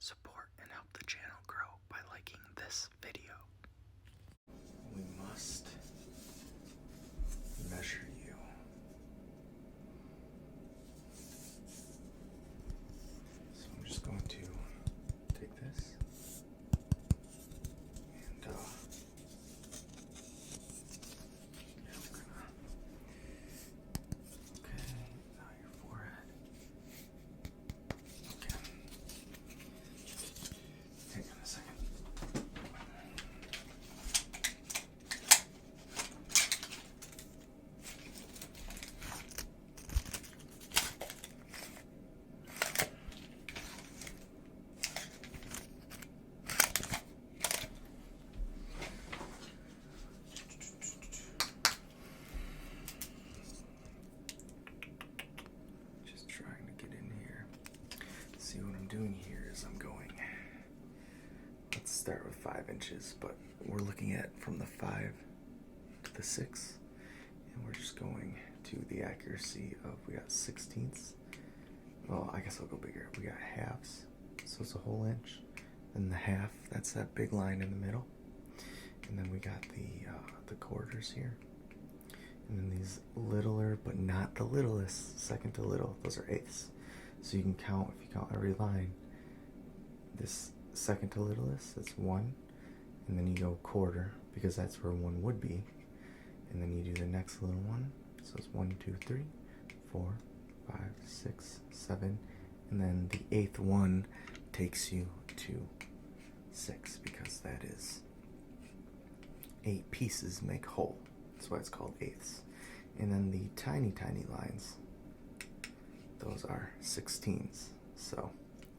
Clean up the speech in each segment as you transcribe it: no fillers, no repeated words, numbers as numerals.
support and help the channel grow by liking this video. We must measure you. So I'm just going to take this and yeah, we're gonna, okay, now your forehead. Okay. Hang on a second. Just trying to get in here. See what I'm doing here is I'm going, let's start with 5 inches, but we're looking at from the 5 to the 6, and we're just going to the accuracy of, we got 16ths. Well, I guess I'll go bigger. We got halves, so it's a whole inch, and the half, that's that big line in the middle, and then we got the quarters here, and then these littler but not the littlest, second to little, those are eighths. So you can count, if you count every line, this second to littlest, that's 1, and then you go quarter, because that's where 1 would be, and then you do the next little one, so it's 1, 2, 3, 4, 5, 6, 7, and then the 8th one takes you to 6, because that is 8 pieces make whole. That's why it's called eighths. And then the tiny, tiny lines, those are 16s. So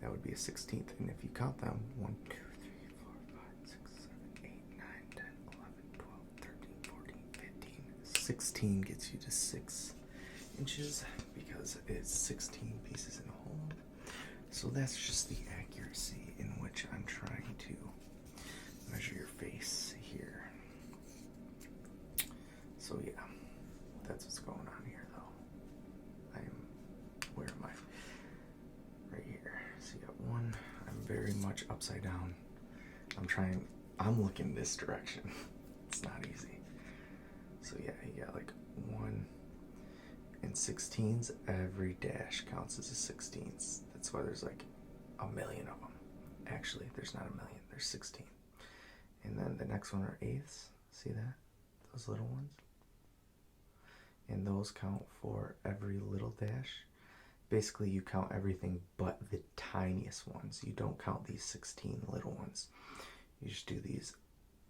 that would be a 16th. And if you count them, 1, 2, 3, 4, 5, 6, 7, 8, 9, 10, 11, 12, 13, 14, 15, 16 gets you to 6 inches because it's 16 pieces in a whole. So that's just the accuracy in which I'm trying to measure your face here. So yeah, that's what's going on here though. Where am I? Right here. So you got 1, I'm very much upside down. I'm looking this direction. It's not easy. So yeah, you got like 1 and 16s, every dash counts as a 16th. That's why there's like a million of them. Actually, there's not a million, there's 16. And then the next one are eighths. See that? Those little ones. And those count for every little dash. Basically, you count everything but the tiniest ones. You don't count these 16 little ones. You just do these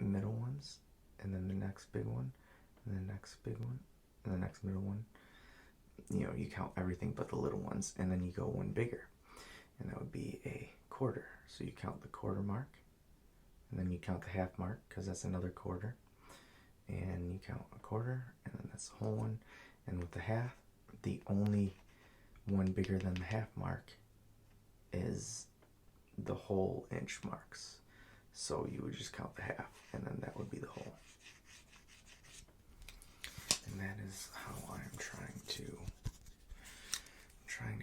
middle ones, and then the next big one, and the next big one, and the next middle one. You know, you count everything but the little ones, and then you go one bigger. And that would be a quarter. So you count the quarter mark, and then you count the half mark, because that's another quarter. And you count a quarter, and then that's the whole one. And with the half, the only one bigger than the half mark is the whole inch marks. So you would just count the half, and then that would be the whole. And that is how I'm trying to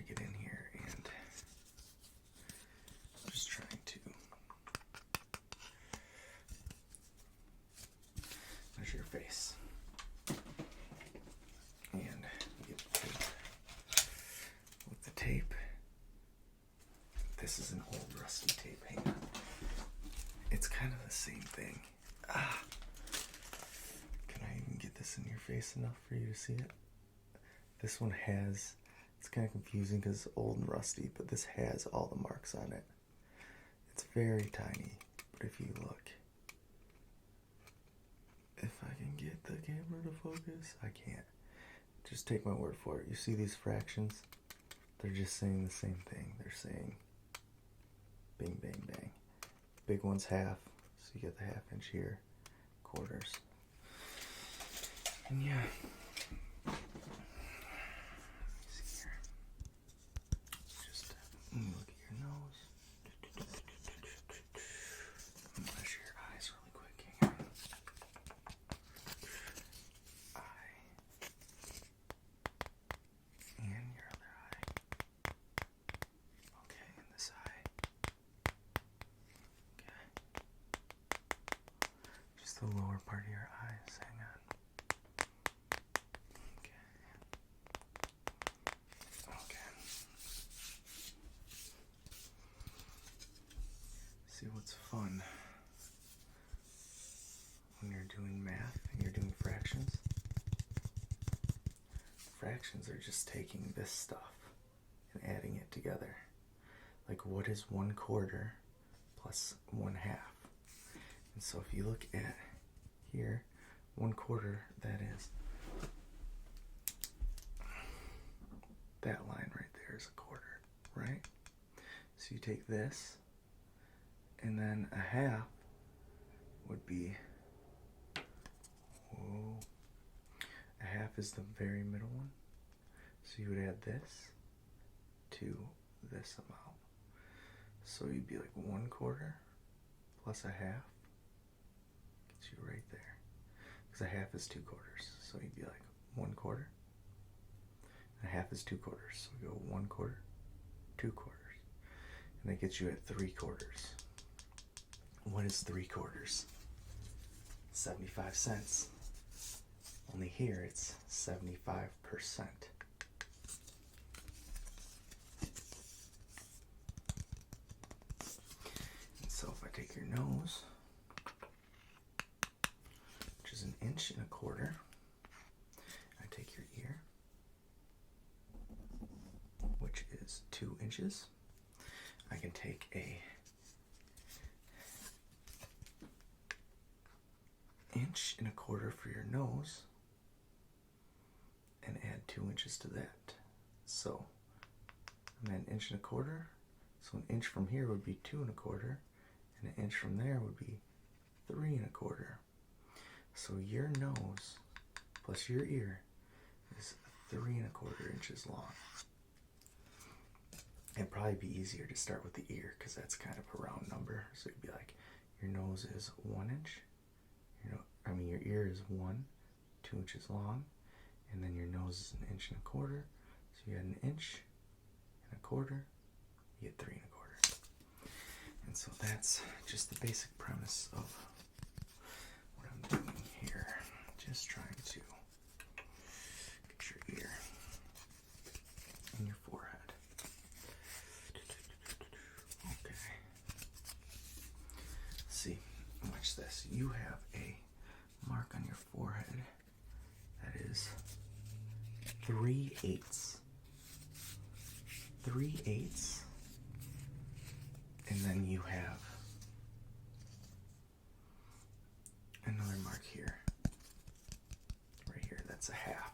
get in here, and just trying to measure your face. And get the tape. With the tape, this is an old rusty tape. Hang on. It's kind of the same thing. Can I even get this in your face enough for you to see it? This one has, it's kind of confusing because it's old and rusty, but this has all the marks on it. It's very tiny, but if you look, if I can get the camera to focus, I can't. Just take my word for it. You see these fractions? They're just saying the same thing. They're saying bing, bang, bang. Big one's half, so you get the half inch here, quarters. And yeah. See here. Just look at your nose. Measure your eyes really quick. Hang on. Eye. And your other eye. Okay, and this eye. the lower part of your eyes. Hang on. Okay. See what's fun when you're doing math and you're doing fractions? Fractions are just taking this stuff and adding it together. Like, what is 1/4 plus 1/2? And so if you look at here, 1/4, that is, that line right there is 1/4, right? So you take this, and then 1/2 would be, whoa, 1/2 is the very middle one. So you would add this to this amount. So you'd be like 1/4 plus 1/2 gets you right there. Because 1/2 is 2/4. So you'd be like 1/4. And 1/2 is 2/4. So we go 1/4, 2/4. And that gets you at 3/4. What is 3/4? 75 cents. Only here it's 75%. And so if I take your nose, which is 1 1/4 inches, I take your ear, which is 2 inches. I can take a 1 1/4 for your nose and add 2 inches to that. So I'm at 1 1/4. So 1 inch from here would be 2 1/4, and 1 inch from there would be 3 1/4. So your nose plus your ear is 3 1/4 inches long. It'd probably be easier to start with the ear because that's kind of a round number. So you'd be like, your nose is 1 inch. Your ear is 2 inches long, and then your nose is 1 1/4. So you add 1 1/4, you get 3 1/4. And so that's just the basic premise of what I'm doing here. Just trying to get your ear and your forehead. Okay. See, watch this. You have a mark on your forehead that is 3/8. 3/8. And then you have another mark here. Right here, that's 1/2.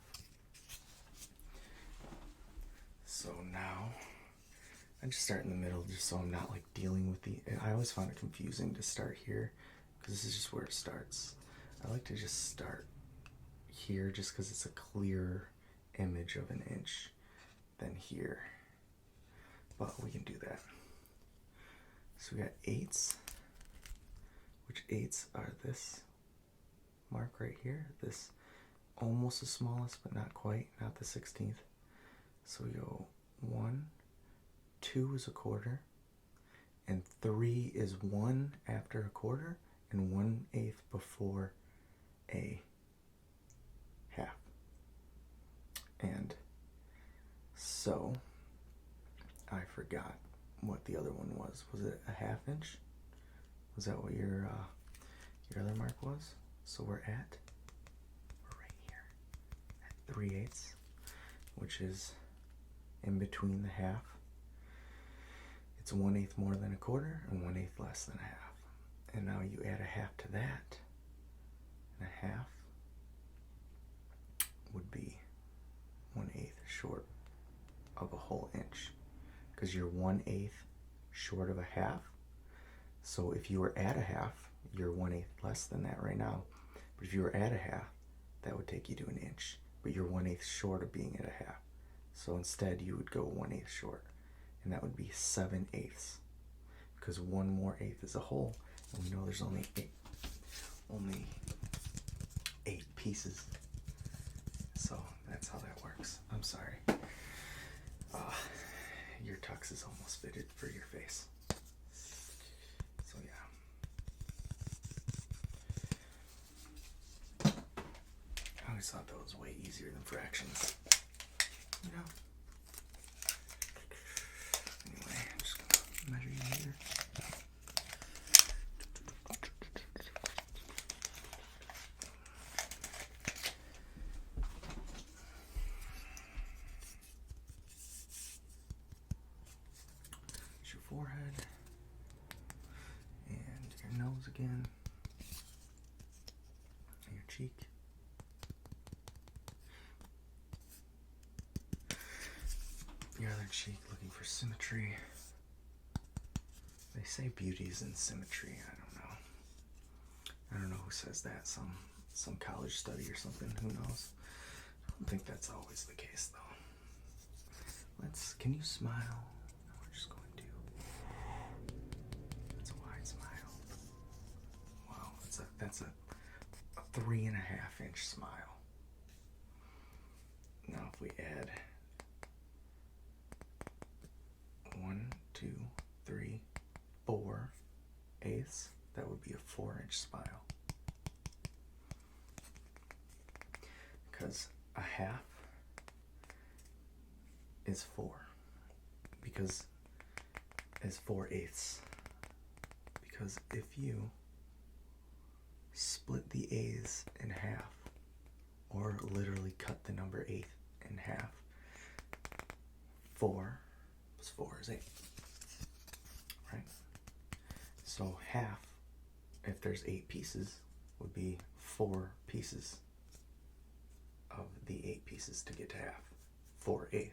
So now I just start in the middle just so I'm not like dealing with I always found it confusing to start here because this is just where it starts. I like to just start here just because it's a clearer image of 1 inch than here. But we can do that. So we got 8s, which 8s are this mark right here. This almost the smallest, but not quite, not the 16th. So we go 1, 2 is 1/4, and 3 is 1 after 1/4, and 1/8 before a 1/2. And so I forgot what the other one was. Was it a 1/2 inch? Was that what your other mark was? So we're right here at 3/8, which is in between the 1/2. It's 1/8 more than 1/4 and 1/8 less than 1/2. And now you add a 1/2 to that, and a 1/2 would be 1/8 short of a whole inch, because you're 1/8 short of a 1/2. So if you were at a 1/2, you're 1/8 less than that right now. But if you were at a 1/2, that would take you to 1 inch. But you're 1/8 short of being at a 1/2. So instead, you would go 1/8 short, and that would be 7/8, because 1 more eighth is a whole, and we know there's only 8 pieces. So that's how that works. I'm sorry. Your tux is almost fitted for your face. So yeah. always thought that was way easier than fractions. You know? Anyway, I'm just gonna measure you here. There's your forehead. And your nose again. And your cheek. Your other cheek, looking for symmetry. They say beauty's in symmetry. I don't know who says that. Some college study or something. Who knows? I don't think that's always the case though. Can you smile? No, we're just going to. That's a wide smile. Wow, that's a 3.5 inch smile. Now if we add 1, 2, 3, 4 eighths, that would be a 4-inch smile. Because a half is 4. Because is 4/8. Because if you split the A's in half, or literally cut the number 8 in half, 4 plus 4 is 8. Right? So half, if there's 8 pieces, would be 4 pieces of the 8 pieces to get to half. 4/8.